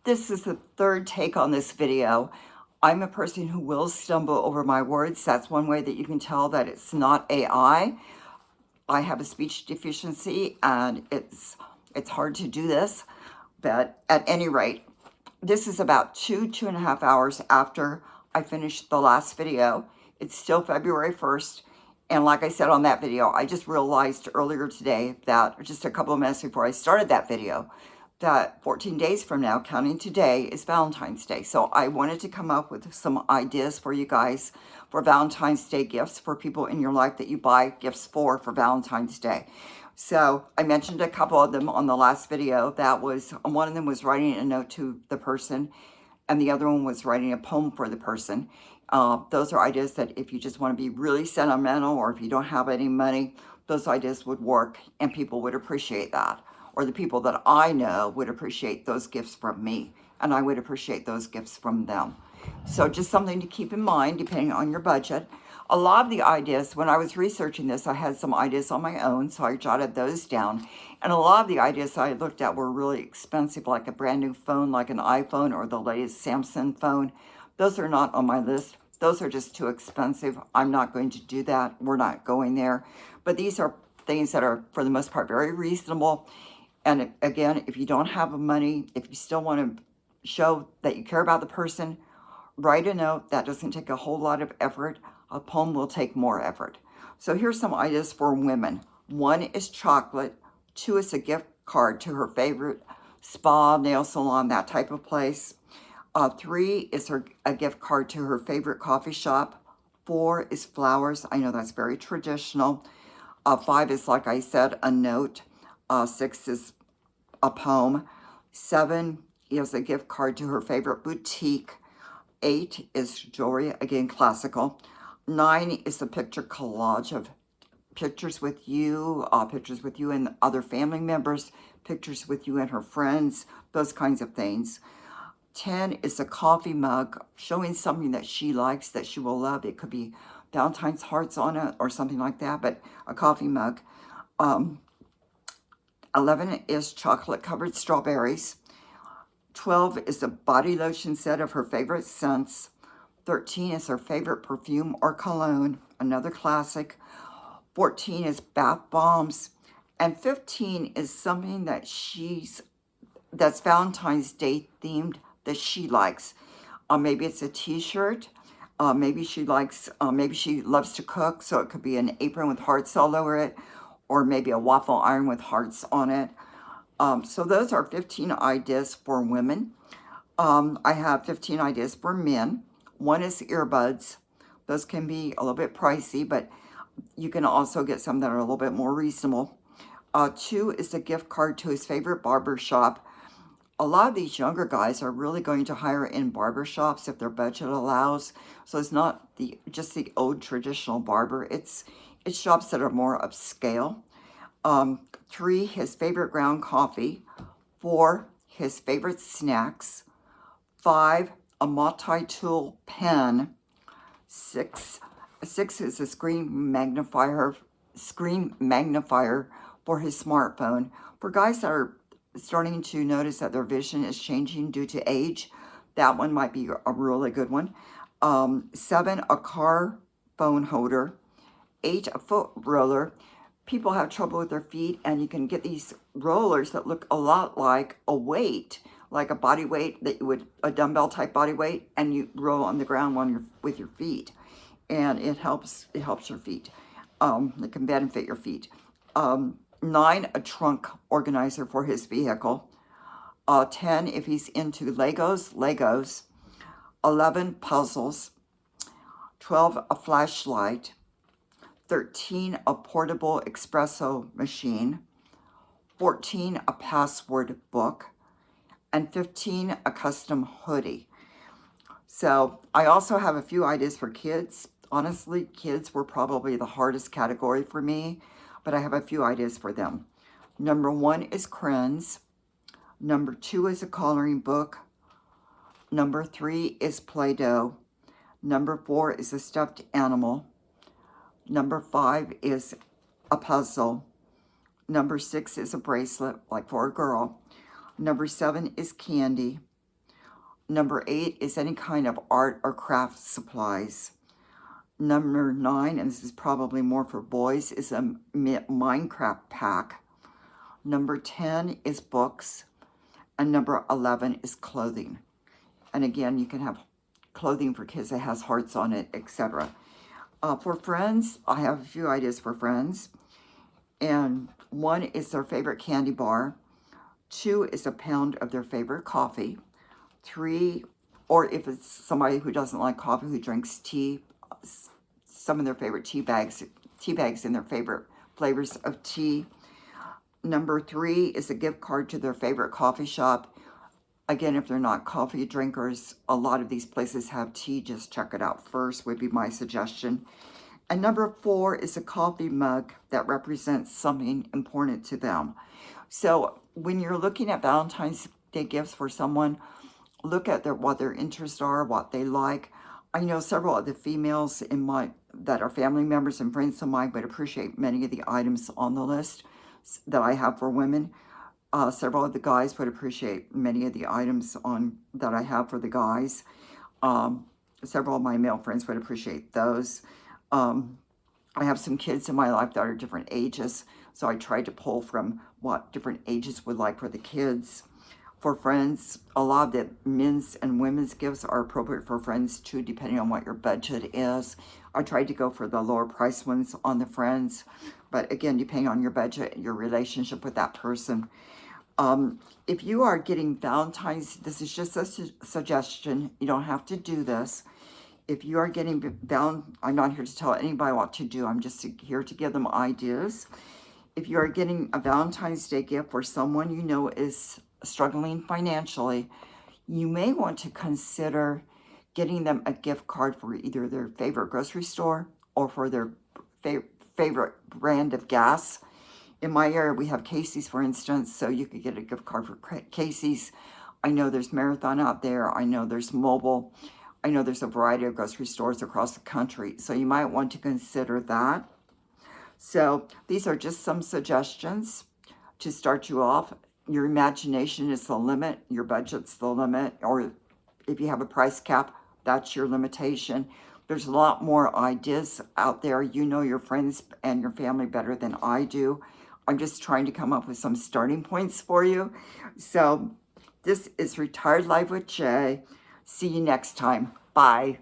This is the third take on this video. I'm a person who will stumble over my words. That's one way that you can tell that it's not AI. I have a speech deficiency and it's hard to do this. But at any rate, this is about 2.5 hours after I finished the last video. It's still February 1st. And like I said on that video, I just realized earlier today that just a couple of minutes before I started that video, that 14 days from now, counting today, is Valentine's Day. So I wanted to come up with some ideas for you guys for Valentine's Day gifts for people in your life that you buy gifts for Valentine's Day. So I mentioned a couple of them on the last video. That was, one of them was writing a note to the person, and the other one was writing a poem for the person. Those are ideas that if you just want to be really sentimental, or if you don't have any money, those ideas would work and people would appreciate that. Or the people that I know would appreciate those gifts from me, and I would appreciate those gifts from them. So just something to keep in mind depending on your budget. A lot of the ideas, when I was researching this, I had some ideas on my own, so I jotted those down. And a lot of the ideas I looked at were really expensive, like a brand new phone, like an iPhone or the latest Samsung phone. Those are not on my list. Those are just too expensive. I'm not going to do that. We're not going there. But these are things that are, for the most part, very reasonable. And again, if you don't have the money, if you still want to show that you care about the person, write a note. That doesn't take a whole lot of effort. A poem will take more effort. So here's some ideas for women. 1 is chocolate. 2 is a gift card to her favorite spa, nail salon, that type of place. 3 is a gift card to her favorite coffee shop. 4 is flowers. I know that's very traditional. 5 is, like I said, a note. 6 is a poem. 7 is a gift card to her favorite boutique. 8 is jewelry, again, classical. 9 is a picture collage of pictures with you and other family members, pictures with you and her friends, those kinds of things. 10 is a coffee mug showing something that she likes, that she will love. It could be Valentine's hearts on it or something like that, but a coffee mug. 11 is chocolate-covered strawberries. 12 is a body lotion set of her favorite scents. 13 is her favorite perfume or cologne, another classic. 14 is bath bombs. And 15 is something that that's Valentine's Day themed that she likes. Maybe it's a t-shirt. Maybe she loves to cook, so it could be an apron with hearts all over it, or maybe a waffle iron with hearts on it. So those are 15 ideas for women. I have 15 ideas for men. 1 is earbuds. Those can be a little bit pricey, but you can also get some that are a little bit more reasonable. 2 is a gift card to his favorite barber shop. A lot of these younger guys are really going to hire in barber shops if their budget allows. So it's not just the old traditional barber. It's shops that are more upscale. 3, his favorite ground coffee. 4, his favorite snacks. 5, a multi-tool pen. 6 is a screen magnifier for his smartphone. For guys that are starting to notice that their vision is changing due to age, that one might be a really good one. 7, a car phone holder. 8, a foot roller. People have trouble with their feet, and you can get these rollers that look a lot like a weight, like a body weight a dumbbell type body weight, and you roll on the ground with your feet, and it helps your feet. It can benefit your feet. 9, a trunk organizer for his vehicle. 10, if he's into Legos. 11, puzzles. 12, a flashlight. 13, a portable espresso machine. 14, a password book. And 15, a custom hoodie. So I also have a few ideas for kids. Honestly, kids were probably the hardest category for me, but I have a few ideas for them. Number 1 is crayons. Number 2 is a coloring book. Number 3 is Play-Doh. Number 4 is a stuffed animal. Number 5 is a puzzle. Number 6 is a bracelet, like for a girl. Number 7 is candy. Number 8 is any kind of art or craft supplies. Number 9, and this is probably more for boys, is a Minecraft pack. Number 10 is books. And number 11 is clothing. And again, you can have clothing for kids that has hearts on it, etc. For friends, I have a few ideas for friends. And 1 is their favorite candy bar. 2 is a pound of their favorite coffee. 3, or if it's somebody who doesn't like coffee, who drinks tea, some of their favorite tea bags in their favorite flavors of tea. Number 3 is a gift card to their favorite coffee shop. Again, if they're not coffee drinkers, a lot of these places have tea. Just check it out first, would be my suggestion. And number 4 is a coffee mug that represents something important to them. So when you're looking at Valentine's Day gifts for someone, look at what their interests are, what they like. I know several of the females that are family members and friends of mine would appreciate many of the items on the list that I have for women. Several of the guys would appreciate many of the items that I have for the guys. Several of my male friends would appreciate those. I have some kids in my life that are different ages, so I tried to pull from what different ages would like for the kids. For friends, a lot of the men's and women's gifts are appropriate for friends too, depending on what your budget is. I tried to go for the lower price ones on the friends, but again, depending on your budget and your relationship with that person. If you are getting Valentine's, this is just a suggestion. You don't have to do this. If you are getting I'm not here to tell anybody what to do. I'm just here to give them ideas. If you are getting a Valentine's Day gift for someone you know is struggling financially, you may want to consider getting them a gift card for either their favorite grocery store or for their favorite brand of gas. In my area, we have Casey's, for instance, so you could get a gift card for Casey's. I know there's Marathon out there. I know there's Mobile. I know there's a variety of grocery stores across the country, so you might want to consider that. So these are just some suggestions to start you off. Your imagination is the limit. Your budget's the limit. Or if you have a price cap, that's your limitation. There's a lot more ideas out there. You know your friends and your family better than I do. I'm just trying to come up with some starting points for you. So this is Retired Life with Jay. See you next time. Bye.